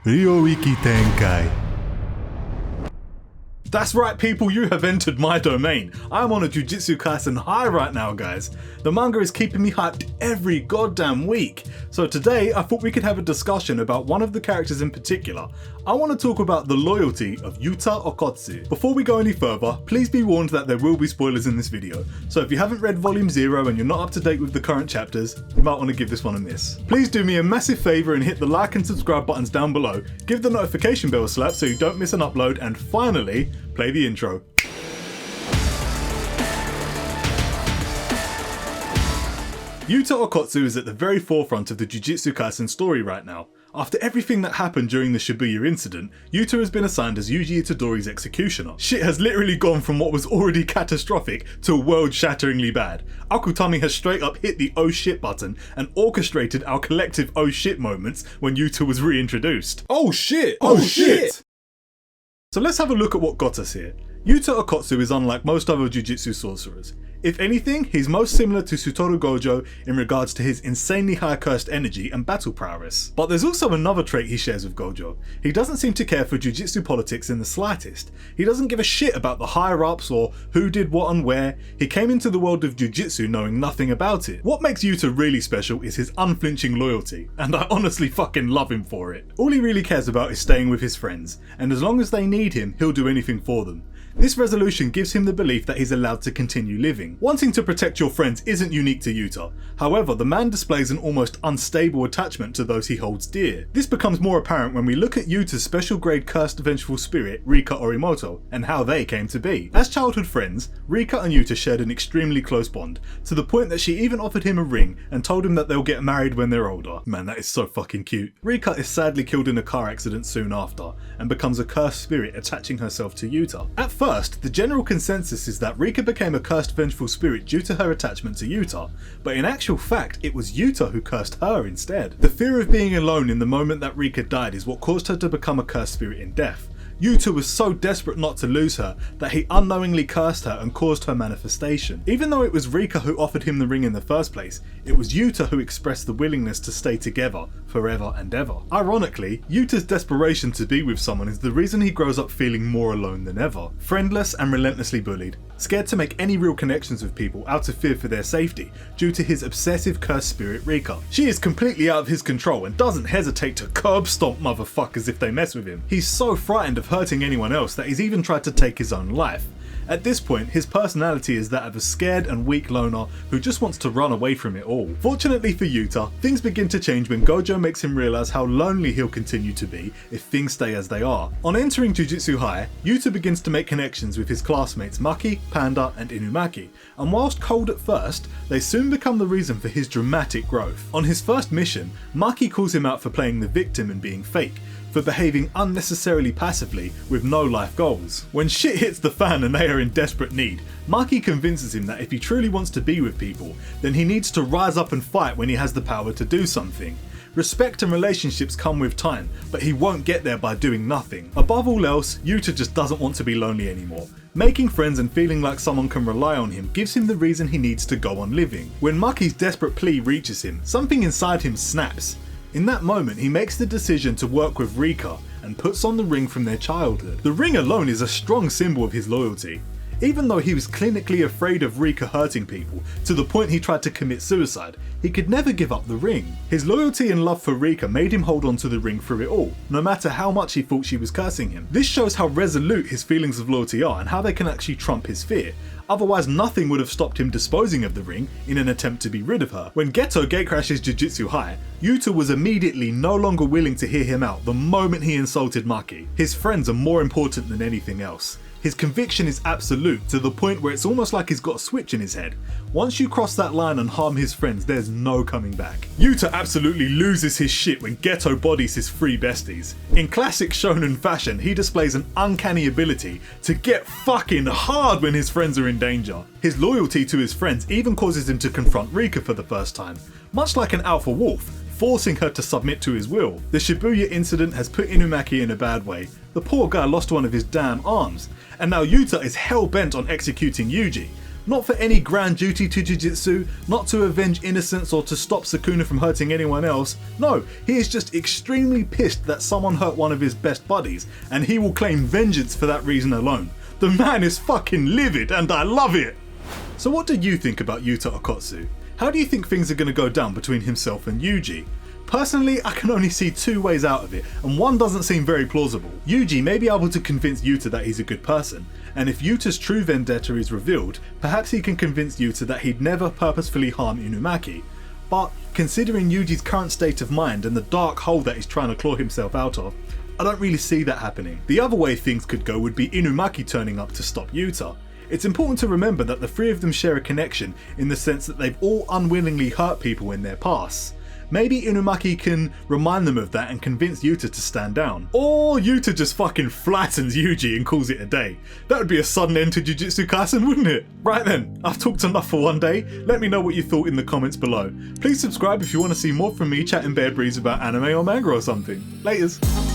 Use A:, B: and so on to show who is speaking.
A: Ryoiki Tenkai. That's right people, you have entered my domain. I'm on a Jujutsu Kaisen high right now guys. The manga is keeping me hyped every goddamn week. So today I thought we could have a discussion about one of the characters in particular. I want to talk about the loyalty of Yuta Okkotsu. Before we go any further, please be warned that there will be spoilers in this video. So if you haven't read volume 0 and you're not up to date with the current chapters, you might want to give this one a miss. Please do me a massive favour and hit the like and subscribe buttons down below, give the notification bell a slap so you don't miss an upload, and finally, play the intro. Yuta Okkotsu is at the very forefront of the Jujutsu Kaisen story right now. After everything that happened during the Shibuya incident, Yuta has been assigned as Yuji Itadori's executioner. Shit has literally gone from what was already catastrophic to world-shatteringly bad. Akutami has straight up hit the oh shit button and orchestrated our collective oh shit moments when Yuta was reintroduced. Oh shit! Oh shit! So let's have a look at what got us here. Yuta Okkotsu is unlike most other Jujutsu sorcerers. If anything, he's most similar to Satoru Gojo in regards to his insanely high cursed energy and battle prowess. But there's also another trait he shares with Gojo. He doesn't seem to care for Jujutsu politics in the slightest. He doesn't give a shit about the higher ups or who did what and where. He came into the world of Jujutsu knowing nothing about it. What makes Yuta really special is his unflinching loyalty, and I honestly fucking love him for it. All he really cares about is staying with his friends, and as long as they need him, he'll do anything for them. This resolution gives him the belief that he's allowed to continue living. Wanting to protect your friends isn't unique to Yuta. However, the man displays an almost unstable attachment to those he holds dear. This becomes more apparent when we look at Yuta's special grade cursed vengeful spirit, Rika Orimoto, and how they came to be. As childhood friends, Rika and Yuta shared an extremely close bond, to the point that she even offered him a ring and told him that they'll get married when they're older. Man, that is so fucking cute. Rika is sadly killed in a car accident soon after, and becomes a cursed spirit attaching herself to Yuta. At first, the general consensus is that Rika became a cursed vengeful spirit due to her attachment to Yuta, but in actual fact it was Yuta who cursed her instead. The fear of being alone in the moment that Rika died is what caused her to become a cursed spirit in death. Yuta was so desperate not to lose her that he unknowingly cursed her and caused her manifestation. Even though it was Rika who offered him the ring in the first place, it was Yuta who expressed the willingness to stay together forever and ever. Ironically, Yuta's desperation to be with someone is the reason he grows up feeling more alone than ever. Friendless and relentlessly bullied, scared to make any real connections with people out of fear for their safety due to his obsessive cursed spirit Rika. She is completely out of his control and doesn't hesitate to curb stomp motherfuckers if they mess with him. He's so frightened of hurting anyone else that he's even tried to take his own life. At this point, his personality is that of a scared and weak loner who just wants to run away from it all. Fortunately for Yuta, things begin to change when Gojo makes him realise how lonely he'll continue to be if things stay as they are. On entering Jujutsu High, Yuta begins to make connections with his classmates Maki, Panda and Inumaki, and whilst cold at first, they soon become the reason for his dramatic growth. On his first mission, Maki calls him out for playing the victim and being fake, for behaving unnecessarily passively with no life goals. When shit hits the fan and they are in desperate need, Maki convinces him that if he truly wants to be with people, then he needs to rise up and fight when he has the power to do something. Respect and relationships come with time, but he won't get there by doing nothing. Above all else, Yuta just doesn't want to be lonely anymore. Making friends and feeling like someone can rely on him gives him the reason he needs to go on living. When Maki's desperate plea reaches him, something inside him snaps. In that moment, he makes the decision to work with Rika and puts on the ring from their childhood. The ring alone is a strong symbol of his loyalty. Even though he was clinically afraid of Rika hurting people, to the point he tried to commit suicide, he could never give up the ring. His loyalty and love for Rika made him hold on to the ring through it all, no matter how much he thought she was cursing him. This shows how resolute his feelings of loyalty are and how they can actually trump his fear. Otherwise, nothing would have stopped him disposing of the ring in an attempt to be rid of her. When Geto gatecrashes Jujutsu High, Yuta was immediately no longer willing to hear him out the moment he insulted Maki. His friends are more important than anything else. His conviction is absolute, to the point where it's almost like he's got a switch in his head. Once you cross that line and harm his friends, there's no coming back. Yuta absolutely loses his shit when Geto bodies his three besties. In classic shonen fashion, he displays an uncanny ability to get fucking hard when his friends are in danger. His loyalty to his friends even causes him to confront Rika for the first time. Much like an alpha wolf, forcing her to submit to his will. The Shibuya incident has put Inumaki in a bad way. The poor guy lost one of his damn arms, and now Yuta is hell-bent on executing Yuji. Not for any grand duty to Jujutsu, not to avenge innocence or to stop Sukuna from hurting anyone else. No, he is just extremely pissed that someone hurt one of his best buddies, and he will claim vengeance for that reason alone. The man is fucking livid, and I love it! So what do you think about Yuta Okkotsu? How do you think things are going to go down between himself and Yuji? Personally, I can only see two ways out of it, and one doesn't seem very plausible. Yuji may be able to convince Yuta that he's a good person, and if Yuta's true vendetta is revealed, perhaps he can convince Yuta that he'd never purposefully harm Inumaki. But considering Yuji's current state of mind and the dark hole that he's trying to claw himself out of, I don't really see that happening. The other way things could go would be Inumaki turning up to stop Yuta. It's important to remember that the three of them share a connection in the sense that they've all unwillingly hurt people in their past. Maybe Inumaki can remind them of that and convince Yuta to stand down. Or Yuta just fucking flattens Yuji and calls it a day. That would be a sudden end to Jujutsu Kaisen, wouldn't it? Right then, I've talked enough for one day. Let me know what you thought in the comments below. Please subscribe if you want to see more from me chatting bear breeze about anime or manga or something. Laters.